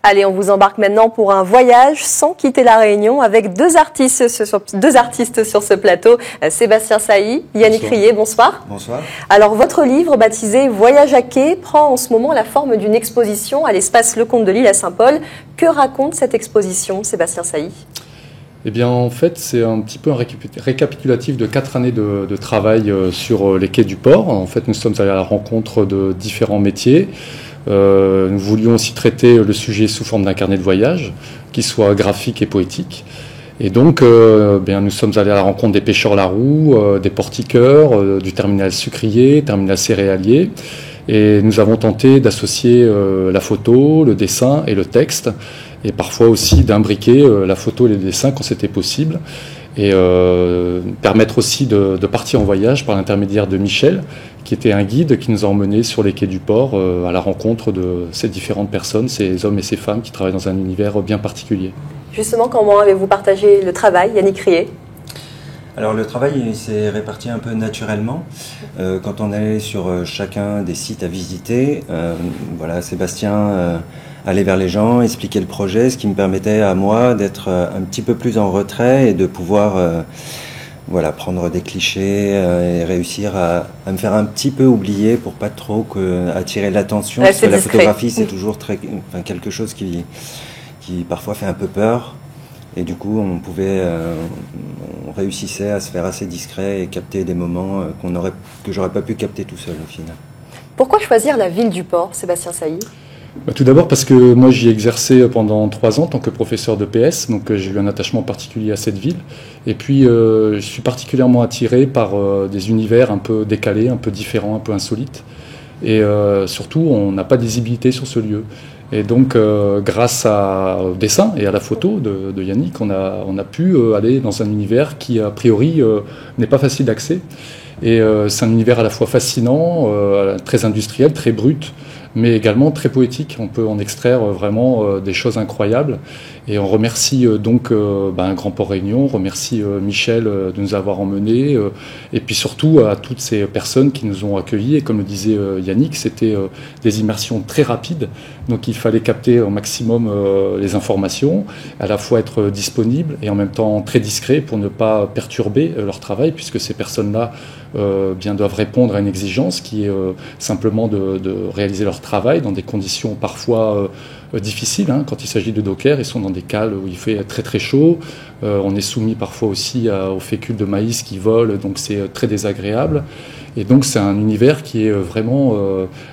Allez, on vous embarque maintenant pour un voyage sans quitter la Réunion avec deux artistes sur ce plateau. Sébastien Sailly, Yannick Rié, bonsoir. Bonsoir. Alors, votre livre baptisé Voyage à quai prend en ce moment la forme d'une exposition à l'espace Lecomte de Lille à Saint-Paul. Que raconte cette exposition, Sébastien Sailly ? Eh bien, en fait, c'est un petit peu un récapitulatif de 4 années de travail sur les quais du port. En fait, nous sommes allés à la rencontre de différents métiers. Nous voulions aussi traiter le sujet sous forme d'un carnet de voyage, qui soit graphique et poétique. Et donc, nous sommes allés à la rencontre des pêcheurs Laroux, des portiqueurs, du terminal sucrier, terminal céréalier. Et nous avons tenté d'associer la photo, le dessin et le texte, et parfois aussi d'imbriquer la photo et le dessin quand c'était possible, et permettre aussi de partir en voyage par l'intermédiaire de Michel, qui était un guide qui nous a emmenés sur les quais du port à la rencontre de ces différentes personnes, ces hommes et ces femmes qui travaillent dans un univers bien particulier. Justement, comment avez-vous partagé le travail, Yannick Rié ? Alors le travail s'est réparti un peu naturellement. Quand on allait sur chacun des sites à visiter, Sébastien allait vers les gens, expliquer le projet, ce qui me permettait à moi d'être un petit peu plus en retrait et de pouvoir prendre des clichés et réussir à me faire un petit peu oublier pour pas trop attirer l'attention. Parce que la photographie, c'est toujours quelque chose qui parfois fait un peu peur. Et du coup, on réussissait à se faire assez discret et capter des moments que j'aurais pas pu capter tout seul au final. Pourquoi choisir la ville du port, Sébastien Sailly ? Tout d'abord parce que moi j'y ai exercé pendant 3 ans en tant que professeur de PS, donc j'ai eu un attachement particulier à cette ville. Et puis je suis particulièrement attiré par des univers un peu décalés, un peu différents, un peu insolites. Et surtout, on n'a pas de visibilité sur ce lieu. Et donc, grâce au dessin et à la photo de Yannick, on a pu aller dans un univers qui, a priori, n'est pas facile d'accès. Et c'est un univers à la fois fascinant, très industriel, très brut, mais également très poétique. On peut en extraire vraiment des choses incroyables. Et on remercie Grand Port Réunion, on remercie Michel de nous avoir emmenés, et puis surtout à toutes ces personnes qui nous ont accueillis. Et comme le disait Yannick, c'était des immersions très rapides, donc il fallait capter au maximum les informations, à la fois être disponible et en même temps très discret pour ne pas perturber leur travail, puisque ces personnes-là doivent répondre à une exigence qui est simplement de réaliser leur travail dans des conditions parfois difficiles. Quand il s'agit de dockers, ils sont dans des cales où il fait très très chaud. On est soumis parfois aussi aux fécules de maïs qui volent, donc c'est très désagréable. Et donc c'est un univers qui est vraiment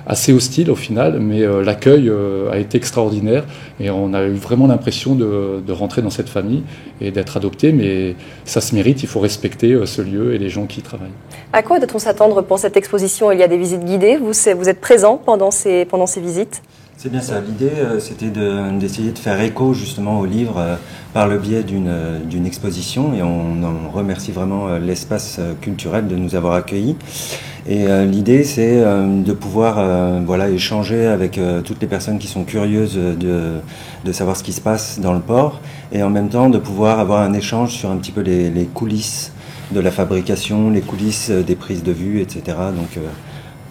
assez hostile au final, mais l'accueil a été extraordinaire et on a eu vraiment l'impression de rentrer dans cette famille et d'être adopté, mais ça se mérite, il faut respecter ce lieu et les gens qui y travaillent. À quoi doit-on s'attendre pour cette exposition ? Il y a des visites guidées, vous êtes présent pendant ces visites ? C'est bien ça. L'idée, c'était d'essayer de faire écho justement au livre par le biais d'une exposition, et on en remercie vraiment l'espace culturel de nous avoir accueillis. Et l'idée, c'est de pouvoir échanger avec toutes les personnes qui sont curieuses de savoir ce qui se passe dans le port, et en même temps de pouvoir avoir un échange sur un petit peu les coulisses de la fabrication, les coulisses des prises de vue, etc. Donc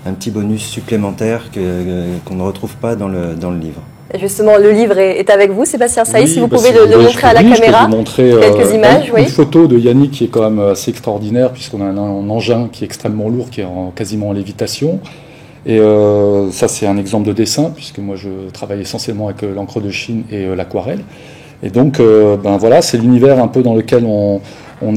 un petit bonus supplémentaire qu'on ne retrouve pas dans le livre. Et justement, le livre est avec vous, Sébastien Sailly, si vous pouvez le montrer à la caméra. Je peux vous montrer quelques images. Une photo de Yannick qui est quand même assez extraordinaire, puisqu'on a un engin qui est extrêmement lourd, qui est quasiment en lévitation. Et ça, c'est un exemple de dessin, puisque moi je travaille essentiellement avec l'encre de Chine et l'aquarelle. Et donc, c'est l'univers un peu dans lequel on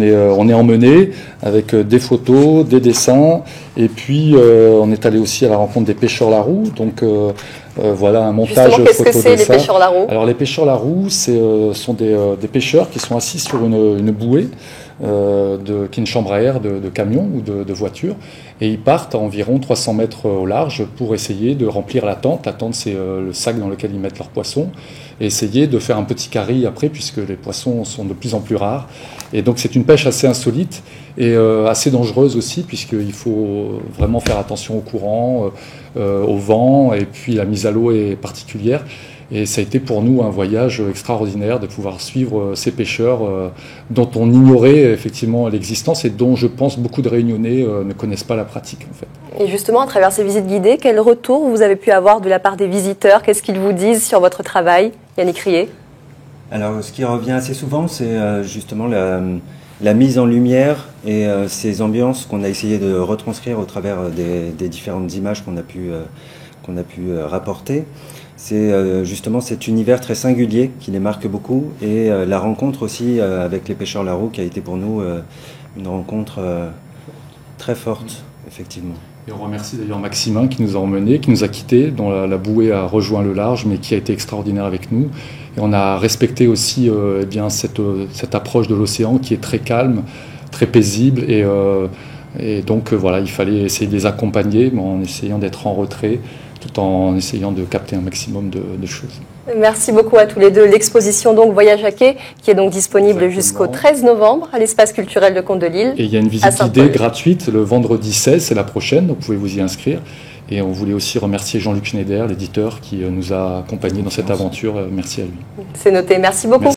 est emmené avec des photos, des dessins, et puis on est allé aussi à la rencontre des pêcheurs Laroux. Donc un montage photo. Qu'est-ce que c'est les pêcheurs Laroux ? Alors les pêcheurs Laroux, sont des pêcheurs qui sont assis sur une bouée qui est une chambre à air de camion ou de voiture, et ils partent à environ 300 mètres au large pour essayer de remplir la tente. La tente, c'est le sac dans lequel ils mettent leurs poissons, et essayer de faire un petit carry après, puisque les poissons sont de plus en plus rares. Et donc c'est une pêche assez insolite et assez dangereuse aussi, puisqu'il faut vraiment faire attention au courant, au vent, et puis la mise à l'eau est particulière. Et ça a été pour nous un voyage extraordinaire de pouvoir suivre ces pêcheurs dont on ignorait effectivement l'existence et dont je pense beaucoup de Réunionnais ne connaissent pas la pratique en fait. Et justement, à travers ces visites guidées, quel retour vous avez pu avoir de la part des visiteurs? Qu'est-ce qu'ils vous disent sur votre travail, Yannick Rié? Alors, ce qui revient assez souvent, c'est justement la mise en lumière et ces ambiances qu'on a essayé de retranscrire au travers des différentes images qu'on a pu rapporter. C'est justement cet univers très singulier qui les marque beaucoup et la rencontre aussi avec les pêcheurs Larrou qui a été pour nous une rencontre très forte, effectivement. Et on remercie d'ailleurs Maximin qui nous a emmenés, qui nous a quittés, dont la bouée a rejoint le large, mais qui a été extraordinaire avec nous. Et on a respecté aussi cette approche de l'océan qui est très calme, très paisible. Et donc voilà, il fallait essayer de les accompagner, mais en essayant d'être en retrait, tout en essayant de capter un maximum de choses. Merci beaucoup à tous les deux. L'exposition donc Voyage à quai qui est donc disponible jusqu'au 13 novembre à l'espace culturel de Comte-de-Lille. Et il y a une visite guidée gratuite le vendredi 16, c'est la prochaine, donc vous pouvez vous y inscrire. Et on voulait aussi remercier Jean-Luc Schneider, l'éditeur, qui nous a accompagnés dans cette aventure. Merci à lui. C'est noté. Merci beaucoup. Merci.